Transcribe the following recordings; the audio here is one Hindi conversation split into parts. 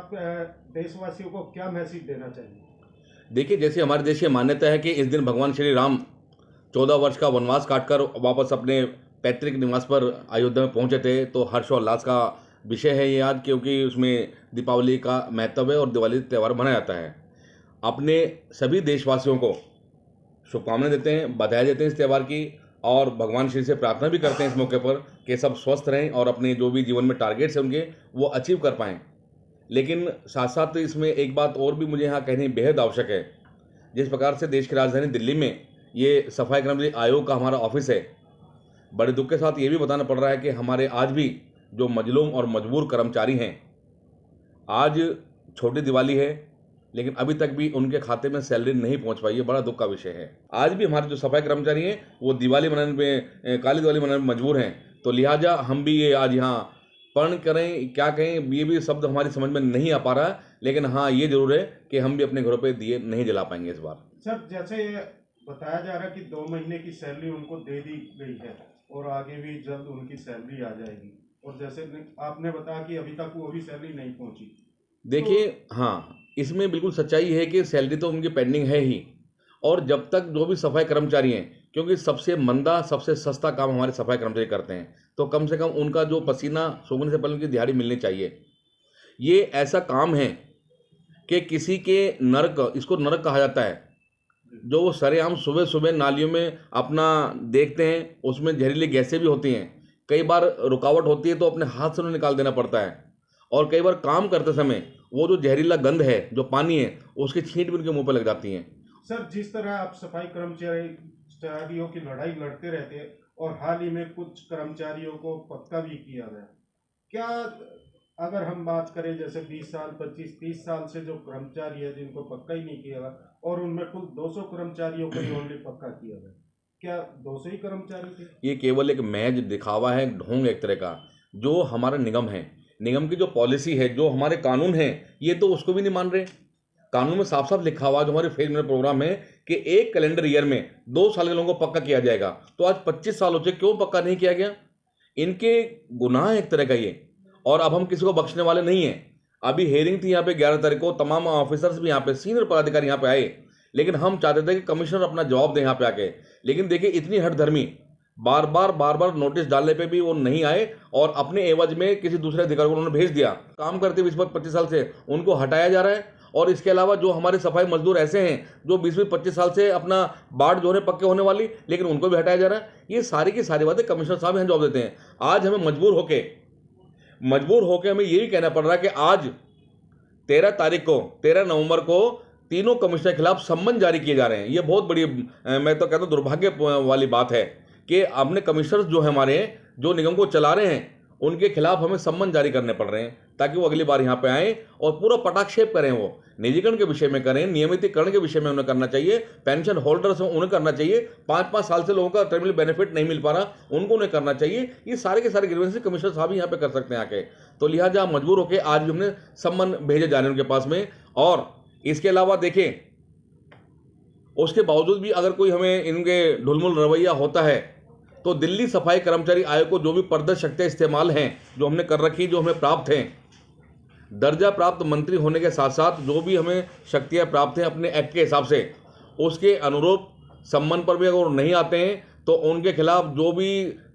आप देशवासियों को क्या मैसेज देना चाहिए? देखिए, जैसे हमारे देश की मान्यता है कि इस दिन भगवान श्री राम 14 वर्ष का वनवास काटकर वापस अपने पैतृक निवास पर अयोध्या में पहुंचे थे, तो हर्ष और उल्लास का विषय है ये आज, क्योंकि उसमें दीपावली का महत्व है और दिवाली त्यौहार मनाया जाता है। अपने सभी देशवासियों को शुभकामनाएं देते हैं, बधाई देते हैं इस त्यौहार की, और भगवान श्री से प्रार्थना भी करते हैं इस मौके पर कि सब स्वस्थ रहें और अपने जो भी जीवन में टारगेट्स हैं उनके वो अचीव कर पाएँ। लेकिन साथ साथ इसमें एक बात और भी मुझे यहाँ कहनी बेहद आवश्यक है। जिस प्रकार से देश की राजधानी दिल्ली में ये सफाई कर्मचारी आयोग का हमारा ऑफिस है, बड़े दुख के साथ ये भी बताना पड़ रहा है कि हमारे आज भी जो मजलूम और मजबूर कर्मचारी हैं, आज छोटी दिवाली है लेकिन अभी तक भी उनके खाते में सैलरी नहीं पहुंच पाई है। बड़ा दुख का विषय है। आज भी हमारे जो सफाई कर्मचारी हैं वो दिवाली मनाने में, काली दिवाली मनाने में मजबूर हैं। तो लिहाजा हम भी ये आज यहाँ पढ़ करें, क्या कहें, ये भी शब्द हमारी समझ में नहीं आ पा रहा है, लेकिन हाँ ये जरूर है कि हम भी अपने घरों पे दिए नहीं जला पाएंगे इस बार। सर, जैसे बताया जा रहा है कि 2 महीने की सैलरी उनको दे दी गई है और आगे भी जल्द उनकी सैलरी आ जाएगी, और जैसे आपने बताया कि अभी तक वो भी सैलरी नहीं पहुंची। देखिए, हाँ, इसमें बिल्कुल सच्चाई है कि सैलरी तो उनकी पेंडिंग है ही, और जब तक जो भी सफाई कर्मचारी हैं, क्योंकि सबसे मंदा सबसे सस्ता काम हमारे सफाई कर्मचारी करते हैं, तो कम से कम उनका जो पसीना सूखने से पहले उनकी दिहाड़ी मिलनी चाहिए। ये ऐसा काम है कि किसी के नरक, इसको नरक कहा जाता है, जो वो सरेआम सुबह सुबह नालियों में अपना देखते हैं, उसमें जहरीली गैसें भी होती हैं। कई बार रुकावट होती है तो अपने हाथ से उन्हें निकाल देना पड़ता है, और कई बार काम करते समय वो जो जहरीला गंध है, जो पानी है, उसकी छींट भी उनके मुंह पर लग जाती है। सर, जिस तरह आप सफाई कर्मचारियों की लड़ाई लड़ते रहते हैं और हाल ही में कुछ कर्मचारियों को पक्का भी किया गया, क्या अगर हम बात करें जैसे 20 साल 25-30 साल से जो कर्मचारी है जिनको पक्का ही नहीं किया गया, और उनमें कुल 200 कर्मचारियों को ही ओनली पक्का किया गया, क्या 200 ही कर्मचारी थे? ये केवल एक महज दिखावा है, ढोंग एक तरह का। जो हमारा निगम है, निगम की जो पॉलिसी है, जो हमारे कानून है, ये तो उसको भी नहीं मान रहे। कानून में साफ साफ लिखा हुआ जो हमारे फेज में प्रोग्राम है कि एक कैलेंडर ईयर में 2 साल के लोगों को पक्का किया जाएगा। तो आज 25 साल हो चुके, क्यों पक्का नहीं किया गया? इनके गुनाह है एक तरह का ये, और अब हम किसी को बख्शने वाले नहीं हैं। अभी हेयरिंग थी यहाँ पे 11 तारीख को, तमाम ऑफिसर्स भी यहाँ पे, सीनियर पदाधिकारी यहाँ पे आए, लेकिन हम चाहते थे कि कमिश्नर अपना जवाब दें यहाँ पे आके। लेकिन देखिए, इतनी हठधर्मी, बार बार नोटिस डालने पे भी वो नहीं आए, और अपने एवज में किसी दूसरे अधिकारी को उन्होंने भेज दिया। काम करते 20-25 साल से उनको हटाया जा रहा है। और इसके अलावा जो हमारे सफाई मजदूर ऐसे हैं जो 20-25 साल से अपना बाढ़ जो है पक्के होने वाली, लेकिन उनको भी हटाया जा रहा है। ये सारी की सारी बातें कमिश्नर साहब यहाँ जवाब देते हैं। आज हमें मजबूर होके हमें यही कहना पड़ रहा है कि आज 13 तारीख को, 13 नवंबर को तीनों कमिश्नर के खिलाफ सम्मन जारी किए जा रहे हैं। ये बहुत बड़ी, मैं तो कहता हूँ दुर्भाग्य वाली बात है कि अपने कमिश्नर जो है हमारे, जो निगम को चला रहे हैं, उनके खिलाफ हमें सम्मन जारी करने पड़ रहे हैं, ताकि वो अगली बार यहाँ पे आएँ और पूरा पटाक्षेप करें। वो निजीकरण के विषय में करें, नियमितीकरण के विषय में उन्हें करना चाहिए, पेंशन होल्डर्स हैं उन्हें करना चाहिए, 5-5 साल से लोगों का टर्मिनल बेनिफिट नहीं मिल पा रहा, उनको उन्हें करना चाहिए। ये सारे के सारे ग्रीवेंसेस कमिश्नर साहब ही यहाँ पे कर सकते हैं आके। तो लिहाजा मजबूर होकर आज भी हमने सम्मन भेजे जा रहे हैं उनके पास में। और इसके अलावा देखें, उसके बावजूद भी अगर कोई हमें इनके ढुलमुल रवैया होता है, तो दिल्ली सफाई कर्मचारी आयोग को जो भी प्रदर्श शक्तियाँ इस्तेमाल हैं, जो हमने कर रखी, जो हमें प्राप्त हैं, दर्जा प्राप्त मंत्री होने के साथ साथ जो भी हमें शक्तियाँ प्राप्त हैं अपने एक्ट के हिसाब से, उसके अनुरूप सम्मान पर भी अगर नहीं आते हैं तो उनके खिलाफ जो भी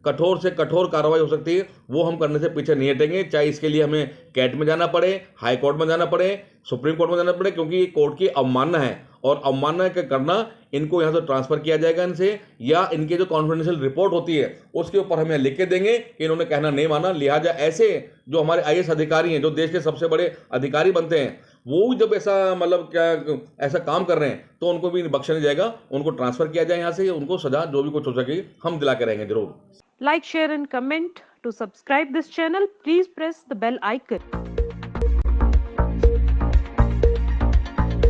कठोर से कठोर कार्रवाई हो सकती है वो हम करने से पीछे नहीं हटेंगे। चाहे इसके लिए हमें कैट में जाना पड़े, हाई कोर्ट में जाना पड़े, सुप्रीम कोर्ट में जाना पड़े, क्योंकि ये कोर्ट की अवमानना है, और अवमानना के करना इनको यहाँ से ट्रांसफर किया जाएगा इनसे, या इनके जो कॉन्फिडेंशियल रिपोर्ट होती है उसके ऊपर हमें लिख के देंगे कि इन्होंने कहना नहीं माना। लिहाजा ऐसे जो हमारे IAS अधिकारी हैं, जो देश के सबसे बड़े अधिकारी बनते हैं, वो जब ऐसा मतलब क्या ऐसा काम कर रहे हैं तो उनको भी बख्शा नहीं जाएगा, उनको ट्रांसफर किया जाए यहाँ से, उनको सजा जो भी कुछ हो सके हम दिला के रहेंगे जरूर। Like, share and comment. To subscribe this channel, please press the bell icon.